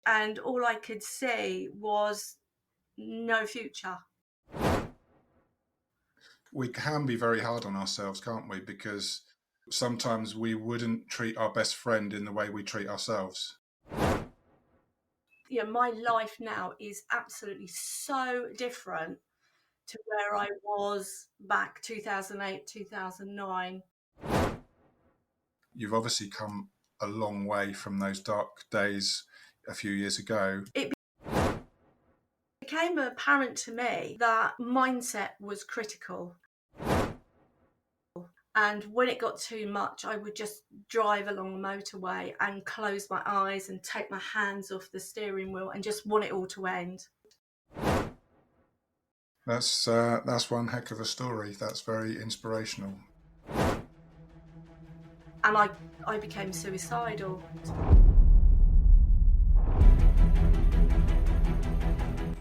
and all I could see was no future. We can be very hard on ourselves, can't we? Because sometimes we wouldn't treat our best friend in the way we treat ourselves. My life now is absolutely so different to where I was back 2008, 2009. You've obviously come a long way from those dark days a few years ago. It became apparent to me that mindset was critical. And when it got too much, I would just drive along the motorway and close my eyes and take my hands off the steering wheel and just want it all to end. That's one heck of a story. That's very inspirational. And I became suicidal.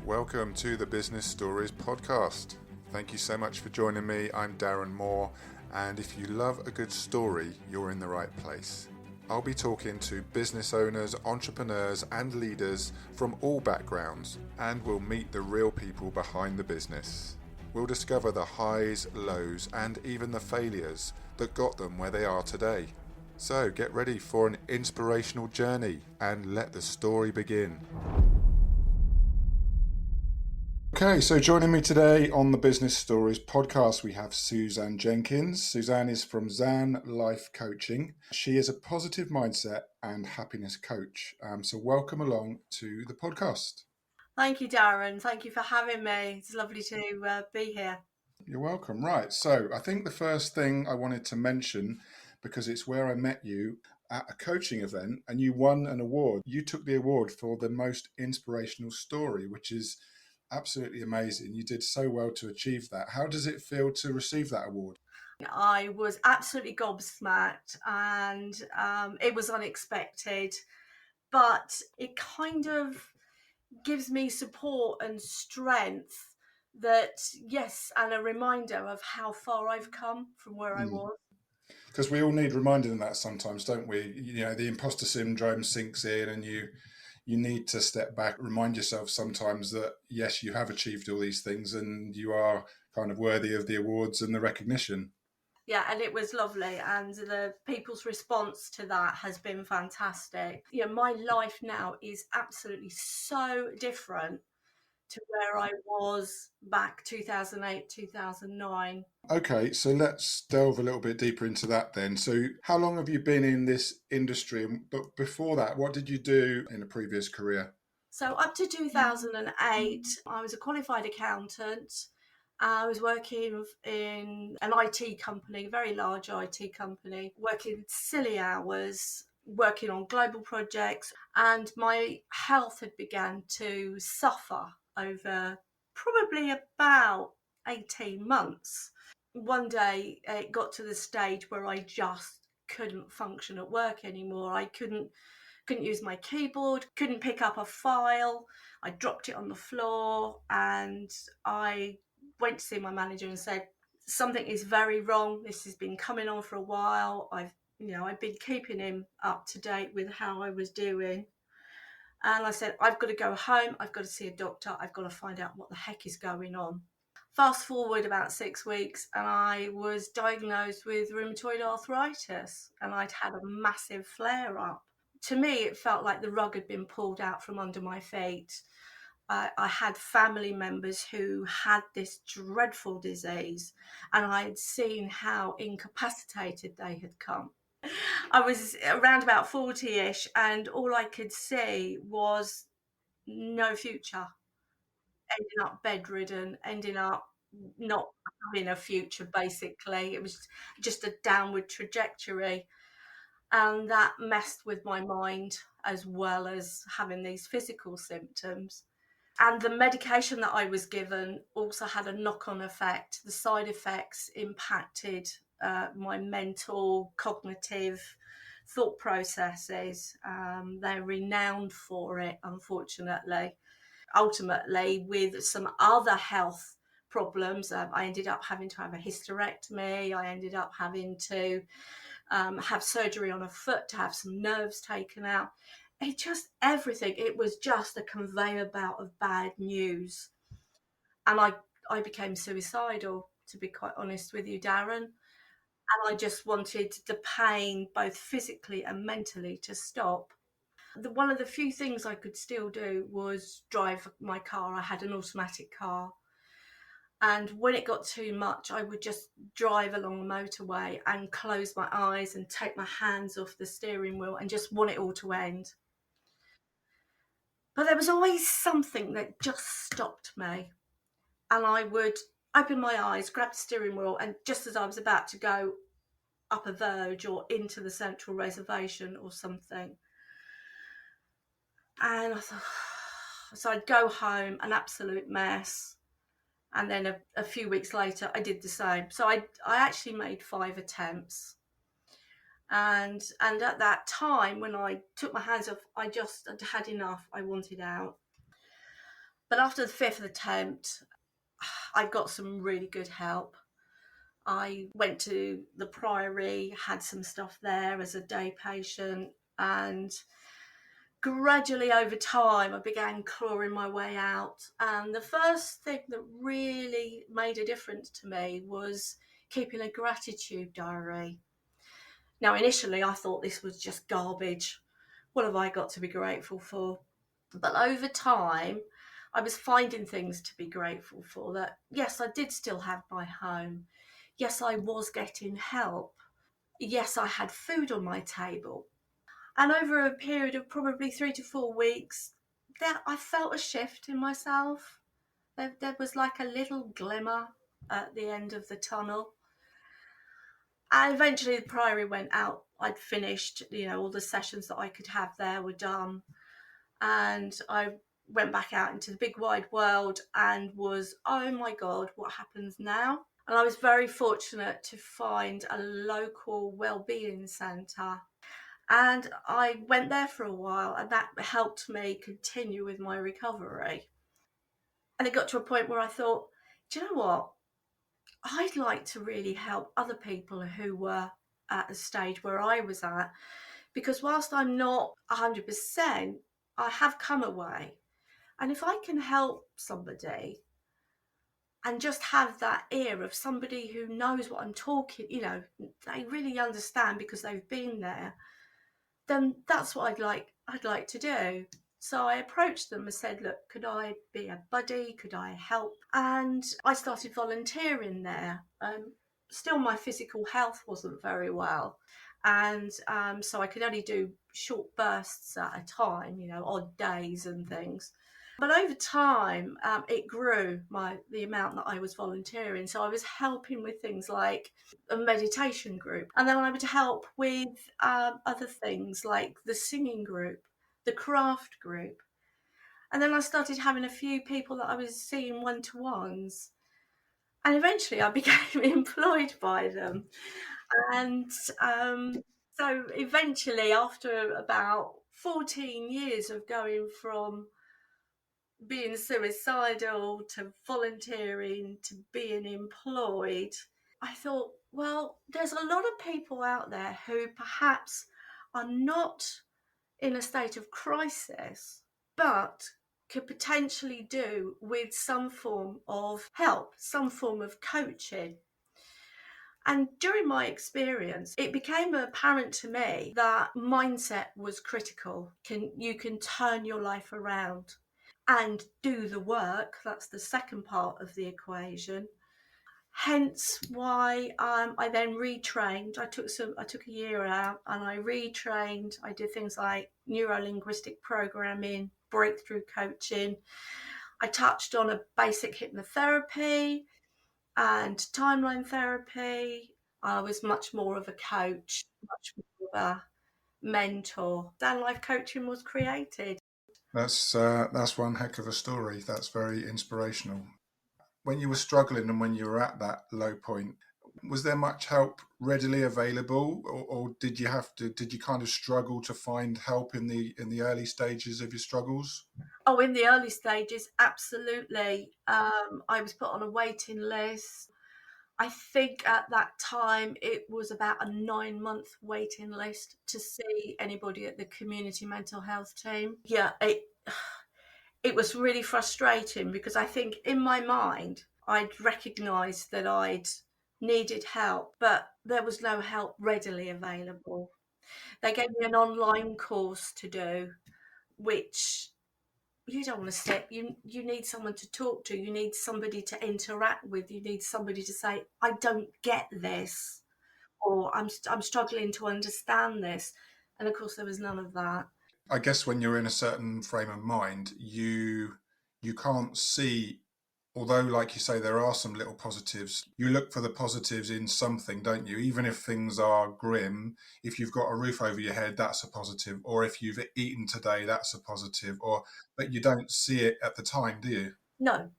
Welcome to the Business Stories podcast. Thank you so much for joining me. I'm Darren Moore, and if you love a good story, you're in the right place. I'll be talking to business owners, entrepreneurs, and leaders from all backgrounds, and we'll meet the real people behind the business. We'll discover the highs, lows, and even the failures that got them where they are today. So get ready for an inspirational journey and let the story begin. Okay, so joining me today on the Business Stories podcast, we have Suzanne Jenkins. Suzanne is from Zan Life Coaching. She is a positive mindset and happiness coach. So welcome along to the podcast. Thank you, Darren. Thank you for having me. It's lovely to be here. You're welcome. Right, so I think the first thing I wanted to mention, because it's where I met you at a coaching event and you won an award. You took the award for the most inspirational story, which is absolutely amazing. You did so well to achieve that. How does it feel to receive that award? I was absolutely gobsmacked, and it was unexpected, but it kind of gives me support and strength that, yes, and a reminder of how far I've come from where I was. Because we all need reminding of that sometimes, don't we? You know, the imposter syndrome sinks in and you need to step back, remind yourself sometimes that, yes, you have achieved all these things and you are kind of worthy of the awards and the recognition. Yeah, and it was lovely, and the people's response to that has been fantastic. My life now is absolutely so different to where I was back 2008, 2009. Okay, so let's delve a little bit deeper into that then. So how long have you been in this industry? But before that, what did you do in a previous career? So up to 2008, I was a qualified accountant. I was working in an IT company, a very large IT company, working silly hours, working on global projects, and my health had begun to suffer over probably about 18 months. One day it got to the stage where I just couldn't function at work anymore. I couldn't use my keyboard, couldn't pick up a file. I dropped it on the floor, and I went to see my manager and said, something is very wrong. This has been coming on for a while. I've been keeping him up to date with how I was doing. And I said, I've got to go home. I've got to see a doctor. I've got to find out what the heck is going on. Fast forward about 6 weeks, and I was diagnosed with rheumatoid arthritis, and I'd had a massive flare up. To me, it felt like the rug had been pulled out from under my feet. I had family members who had this dreadful disease, and I had seen how incapacitated they had come. I was around about 40-ish, and all I could see was no future. Ending up bedridden, ending up not having a future, basically. It was just a downward trajectory. And that messed with my mind as well as having these physical symptoms. And the medication that I was given also had a knock-on effect. The side effects impacted my mental, cognitive thought processes. They're renowned for it, unfortunately. Ultimately, with some other health problems, I ended up having to have a hysterectomy. I ended up having to have surgery on a foot to have some nerves taken out. it just everything. It was just a conveyor belt of bad news. And I became suicidal, to be quite honest with you, Darren. And I just wanted the pain, both physically and mentally, to stop. One of the few things I could still do was drive my car. I had an automatic car. And when it got too much, I would just drive along the motorway and close my eyes and take my hands off the steering wheel and just want it all to end. But there was always something that just stopped me. And I would open my eyes, grab the steering wheel, and just as I was about to go up a verge or into the central reservation or something, and I thought, so I'd go home, an absolute mess. And then a few weeks later, I did the same. So I actually made 5 attempts. And at that time, when I took my hands off, I'd had enough. I wanted out. But after the 5th attempt, I got some really good help. I went to the Priory, had some stuff there as a day patient, and gradually over time I began clawing my way out. And the first thing that really made a difference to me was keeping a gratitude diary. Now, initially I thought this was just garbage. What have I got to be grateful for? But over time I was finding things to be grateful for. That yes, I did still have my home. Yes, I was getting help. Yes, I had food on my table. And over a period of probably 3 to 4 weeks, I felt a shift in myself. There was like a little glimmer at the end of the tunnel. And eventually the Priory went out. I'd finished, all the sessions that I could have there were done. And I went back out into the big wide world and was, oh my God, what happens now? And I was very fortunate to find a local wellbeing centre. And I went there for a while, and that helped me continue with my recovery. And it got to a point where I thought, do you know what? I'd like to really help other people who were at the stage where I was at, because whilst I'm not 100%, I have come away. And if I can help somebody and just have that ear of somebody who knows what I'm talking, they really understand because they've been there, then that's what I'd like to do. So I approached them and said, look, could I be a buddy? Could I help? And I started volunteering there. Still, my physical health wasn't very well. And so I could only do short bursts at a time, odd days and things. But over time, it grew, the amount that I was volunteering. So I was helping with things like a meditation group. And then I would help with other things like the singing group, the craft group. And then I started having a few people that I was seeing one-to-ones. And eventually I became employed by them. And so eventually, after about 14 years of going from being suicidal to volunteering to being employed, I thought, well, there's a lot of people out there who perhaps are not in a state of crisis, but could potentially do with some form of help, some form of coaching. And during my experience, it became apparent to me that mindset was critical. You can turn your life around and do the work. That's the second part of the equation. Hence why I then retrained. I took a year out and I retrained. I did things like neuro-linguistic programming, breakthrough coaching. I touched on a basic hypnotherapy and timeline therapy. I was much more of a coach, much more of a mentor. Dan Life Coaching was created. That's one heck of a story. That's very inspirational. When you were struggling and when you were at that low point, was there much help readily available, or did you kind of struggle to find help in the early stages of your struggles? Oh, in the early stages, absolutely. I was put on a waiting list. I think at that time it was about a 9-month waiting list to see anybody at the community mental health team. Yeah, it was really frustrating because I think in my mind I'd recognised that I'd needed help, but there was no help readily available. They gave me an online course to do, which you don't want to sit. You need someone to talk to. You need somebody to interact with. You need somebody to say, "I don't get this," or I'm struggling to understand this. And of course, there was none of that. I guess when you're in a certain frame of mind, you can't see, although like you say there are some little positives, you look for the positives in something, don't you? Even if things are grim, if you've got a roof over your head, that's a positive, or if you've eaten today, that's a positive, or but you don't see it at the time, do you? No,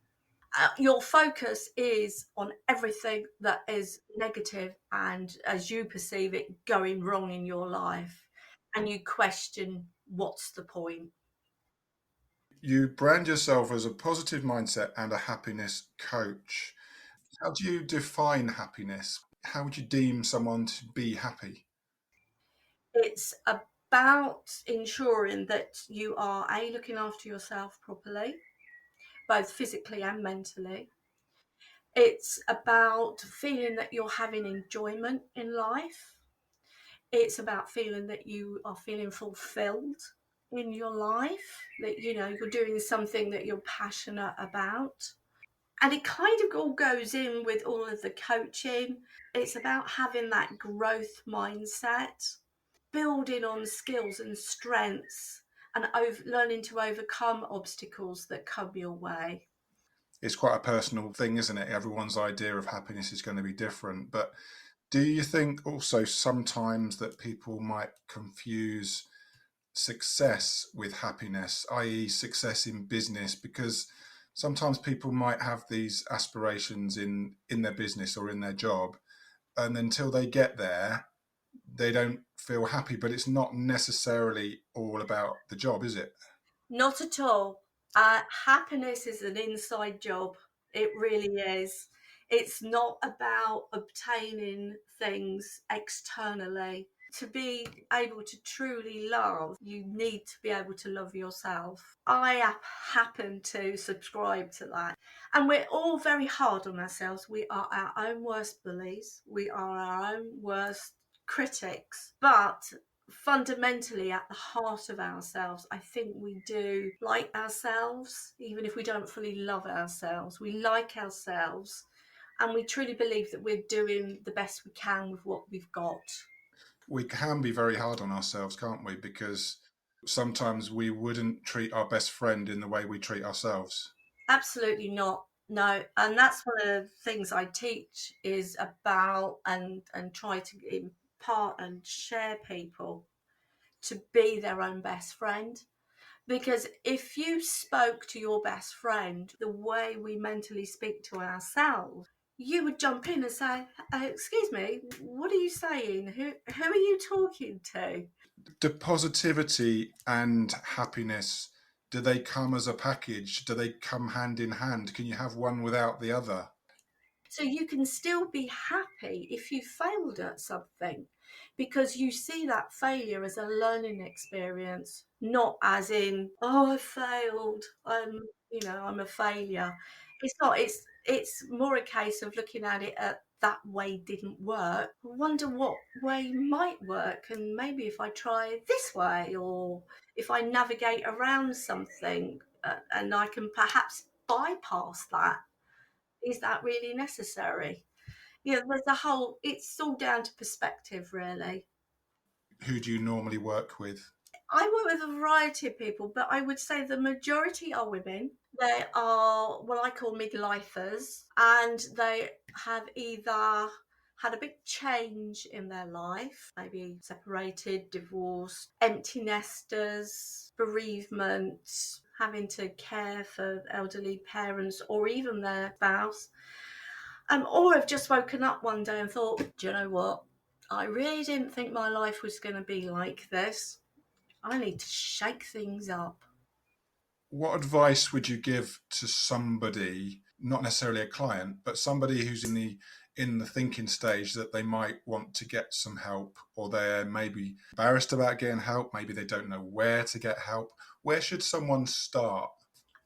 your focus is on everything that is negative and, as you perceive it, going wrong in your life, and you question what's the point. You brand yourself as a positive mindset and a happiness coach. How do you define happiness? How would you deem someone to be happy? It's about ensuring that you are looking after yourself properly, both physically and mentally. It's about feeling that you're having enjoyment in life. It's about feeling that you are feeling fulfilled in your life, that you're doing something that you're passionate about. And it kind of all goes in with all of the coaching. It's about having that growth mindset, building on skills and strengths, and learning to overcome obstacles that come your way. It's quite a personal thing, isn't it? Everyone's idea of happiness is going to be different. But do you think also sometimes that people might confuse success with happiness, i.e., success in business? Because sometimes people might have these aspirations in their business or in their job, and until they get there, they don't feel happy. But it's not necessarily all about the job, is it? Not at all. Happiness is an inside job. It really is. It's not about obtaining things externally. To be able to truly love, you need to be able to love yourself. I happen to subscribe to that. And we're all very hard on ourselves. We are our own worst bullies, we are our own worst critics. But fundamentally, at the heart of ourselves, I think we do like ourselves, even if we don't fully love ourselves. We like ourselves, and we truly believe that we're doing the best we can with what we've got. We can be very hard on ourselves, can't we? Because sometimes we wouldn't treat our best friend in the way we treat ourselves. Absolutely not. No, and that's one of the things I teach is about and try to impart and share people to be their own best friend. Because if you spoke to your best friend the way we mentally speak to ourselves, you would jump in and say, "Excuse me, what are you saying? Who are you talking to?" Do positivity and happiness, do they come as a package? Do they come hand in hand? Can you have one without the other? So you can still be happy if you failed at something because you see that failure as a learning experience, not as in, "Oh, I failed. I'm a failure." It's not, it's more a case of looking at it at that way didn't work. I wonder what way might work, and maybe if I try this way, or if I navigate around something, and I can perhaps bypass that, is that really necessary? There's a whole, it's all down to perspective, really. Who do you normally work with? I work with a variety of people, but I would say the majority are women. They are what I call midlifers, and they have either had a big change in their life, maybe separated, divorced, empty nesters, bereavement, having to care for elderly parents or even their spouse. Or I've just woken up one day and thought, do you know what? I really didn't think my life was going to be like this. I need to shake things up. What advice would you give to somebody, not necessarily a client, but somebody who's in the thinking stage that they might want to get some help, or they're maybe embarrassed about getting help, maybe they don't know where to get help. Where should someone start?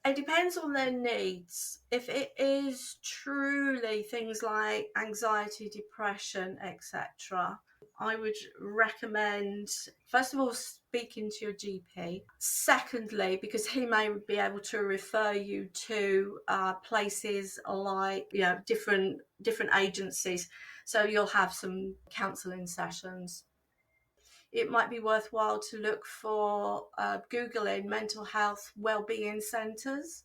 It depends on their needs. If it is truly things like anxiety, depression, etc., I would recommend, first of all, speaking to your GP. Secondly, because he may be able to refer you to places like, different agencies. So you'll have some counselling sessions. It might be worthwhile to look for Googling mental health wellbeing centres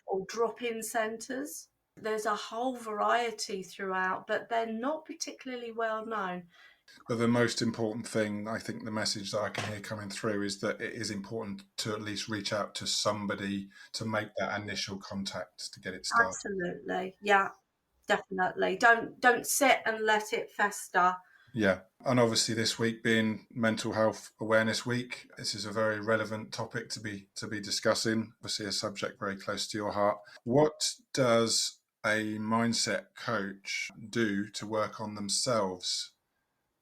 or drop-in centres. There's a whole variety throughout, but they're not particularly well known. But the most important thing, I think the message that I can hear coming through is that it is important to at least reach out to somebody to make that initial contact to get it started. Absolutely. Yeah, definitely. Don't sit and let it fester. Yeah. And obviously this week being Mental Health Awareness Week, this is a very relevant topic to be discussing. Obviously a subject very close to your heart. What does a mindset coach do to work on themselves?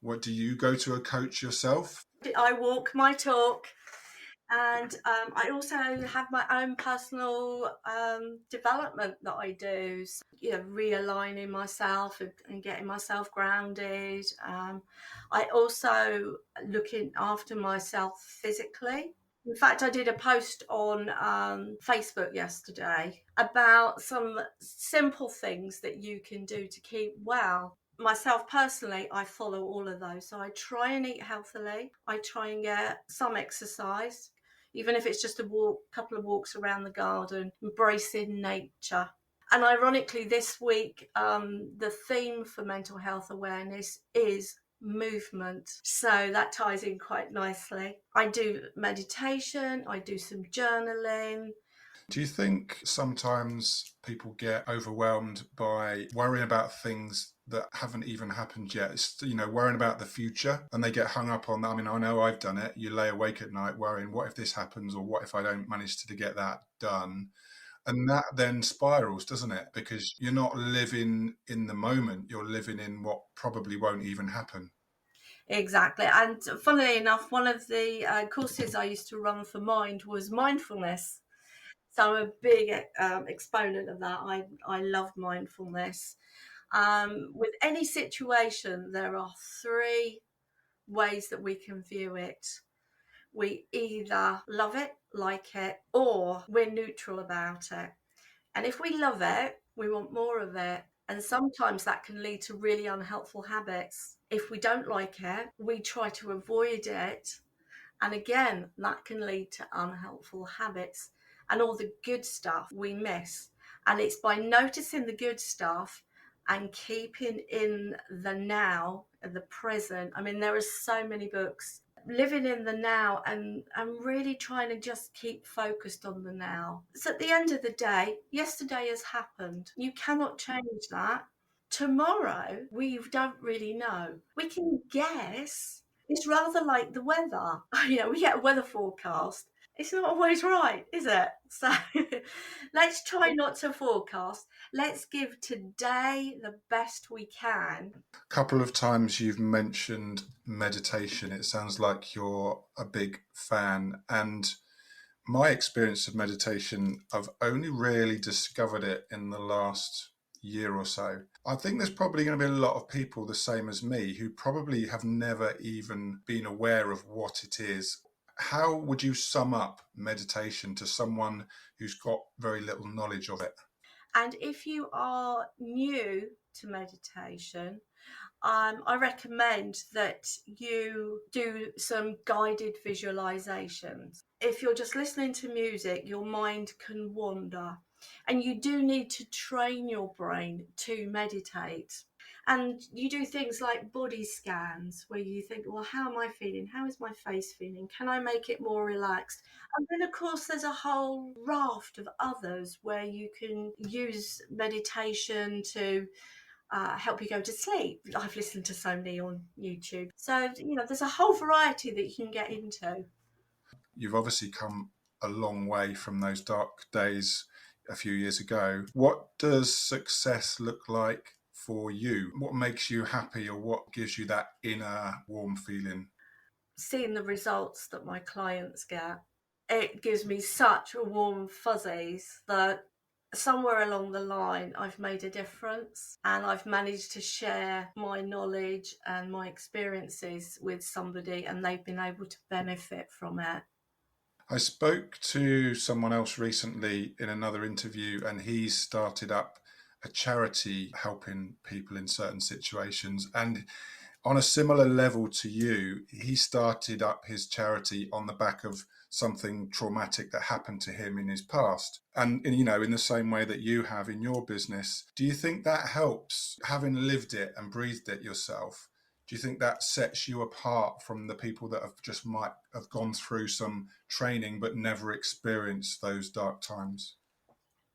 What do you go to a coach yourself? I walk my talk. And I also have my own personal development that I do. So, realigning myself and getting myself grounded. I also looking after myself physically. In fact, I did a post on Facebook yesterday about some simple things that you can do to keep well. Myself personally, I follow all of those. So I try and eat healthily. I try and get some exercise, even if it's just a couple of walks around the garden, embracing nature. And ironically, this week, the theme for mental health awareness is movement. So that ties in quite nicely. I do meditation, I do some journaling. Do you think sometimes people get overwhelmed by worrying about things that haven't even happened yet? It's, worrying about the future, and they get hung up on that. I mean, I know I've done it. You lay awake at night worrying, what if this happens, or what if I don't manage to get that done? And that then spirals, doesn't it? Because you're not living in the moment, you're living in what probably won't even happen. Exactly. And funnily enough, one of the courses I used to run for Mind was mindfulness. So I'm a big exponent of that. I love mindfulness. With any situation, there are three ways that we can view it. We either love it, like it, or we're neutral about it. And if we love it, we want more of it. And sometimes that can lead to really unhelpful habits. If we don't like it, we try to avoid it. And again, that can lead to unhelpful habits and all the good stuff we miss. And it's by noticing the good stuff and keeping in the now, the present. I mean, there are so many books living in the now and really trying to just keep focused on the now. So at the end of the day, yesterday has happened. You cannot change that. Tomorrow, we don't really know. We can guess. It's rather like the weather. We get a weather forecast. It's not always right, is it? So let's try not to forecast. Let's give today the best we can. A couple of times you've mentioned meditation. It sounds like you're a big fan. And my experience of meditation, I've only really discovered it in the last year or so. I think there's probably going to be a lot of people the same as me who probably have never even been aware of what it is. How would you sum up meditation to someone who's got very little knowledge of it? And if you are new to meditation, I recommend that you do some guided visualizations. If you're just listening to music, your mind can wander, and you do need to train your brain to meditate. And you do things like body scans where you think, well, how am I feeling? How is my face feeling? Can I make it more relaxed? And then, of course, there's a whole raft of others where you can use meditation to help you go to sleep. I've listened to so many on YouTube. So, there's a whole variety that you can get into. You've obviously come a long way from those dark days a few years ago. What does success look like for you? What makes you happy, or what gives you that inner warm feeling? Seeing the results that my clients get, it gives me such a warm fuzzies that somewhere along the line I've made a difference, and I've managed to share my knowledge and my experiences with somebody, and they've been able to benefit from it. I spoke to someone else recently in another interview, and he's started up a charity helping people in certain situations. And on a similar level to you, he started up his charity on the back of something traumatic that happened to him in his past. And, you know, in the same way that you have in your business, do you think that helps, having lived it and breathed it yourself? Do you think that sets you apart from the people that have just might have gone through some training but never experienced those dark times?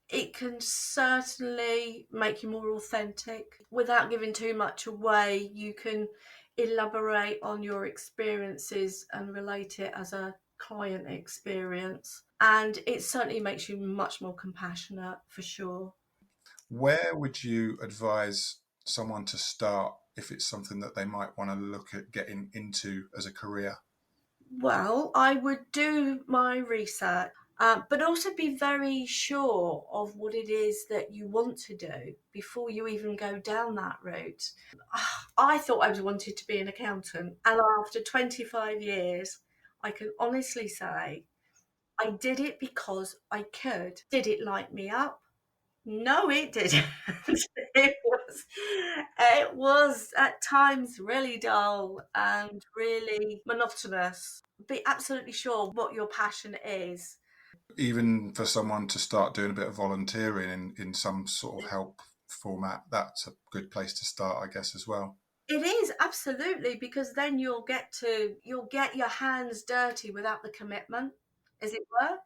It can certainly make you more authentic. Without giving too much away, you can elaborate on your experiences and relate it as a client experience. And it certainly makes you much more compassionate, for sure. Where would you advise someone to start if it's something that they might want to look at getting into as a career? Well, I would do my research, but also be very sure of what it is that you want to do before you even go down that route. I thought I was wanted to be an accountant, and after 25 years, I can honestly say I did it because I could. Did it light me up? No, it didn't. It was at times really dull and really monotonous. Be absolutely sure what your passion is. Even for someone to start doing a bit of volunteering in some sort of help format, that's a good place to start, I guess, as well. It is absolutely, because then you'll get your hands dirty without the commitment, as it were.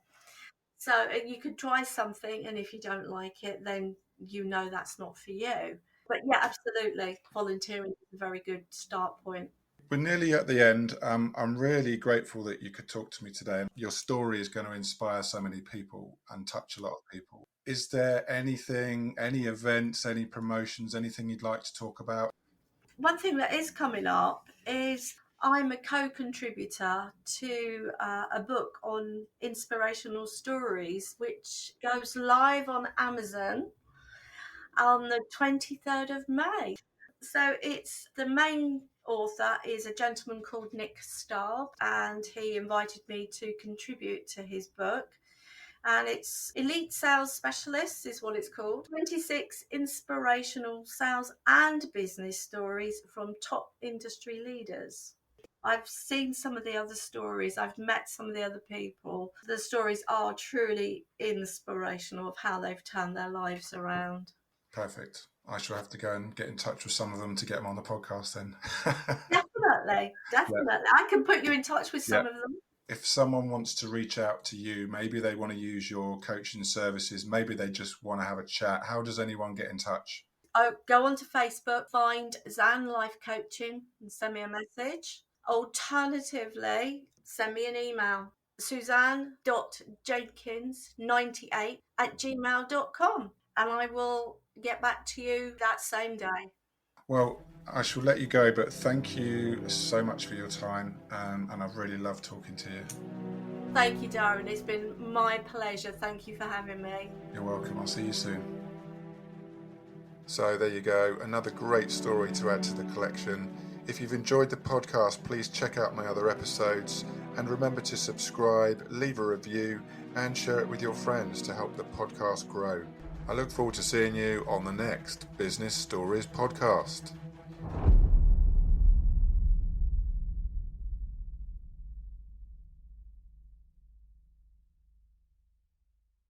So you could try something, and if you don't like it, then you know that's not for you. But yeah, absolutely, volunteering is a very good start point. We're nearly at the end. I'm really grateful that you could talk to me today. Your story is going to inspire so many people and touch a lot of people. Is there anything, any events, any promotions, anything you'd like to talk about? One thing that is coming up is I'm a co-contributor to a book on inspirational stories, which goes live on Amazon on the 23rd of May. So it's the main author is a gentleman called Nick Starr, and he invited me to contribute to his book. And it's Elite Sales Specialists is what it's called. 26 inspirational sales and business stories from top industry leaders. I've seen some of the other stories. I've met some of the other people. The stories are truly inspirational of how they've turned their lives around. Perfect. I shall have to go and get in touch with some of them to get them on the podcast then. Definitely, Yeah. definitely. I can put you in touch with Yeah. some of them. If someone wants to reach out to you, maybe they want to use your coaching services, maybe they just want to have a chat, how does anyone get in touch? Oh, go onto Facebook, find Zan Life Coaching and send me a message. Alternatively, send me an email, suzanne.jenkins98@gmail.com, and I will get back to you that same day. Well, I shall let you go, but thank you so much for your time, and I've really loved talking to you. Thank you, Darren. It's been my pleasure. Thank you for having me. You're welcome. I'll see you soon. So there you go, another great story to add to the collection. If you've enjoyed the podcast, please check out my other episodes, and remember to subscribe, leave a review, and share it with your friends to help the podcast grow. I look forward to seeing you on the next Business Stories podcast.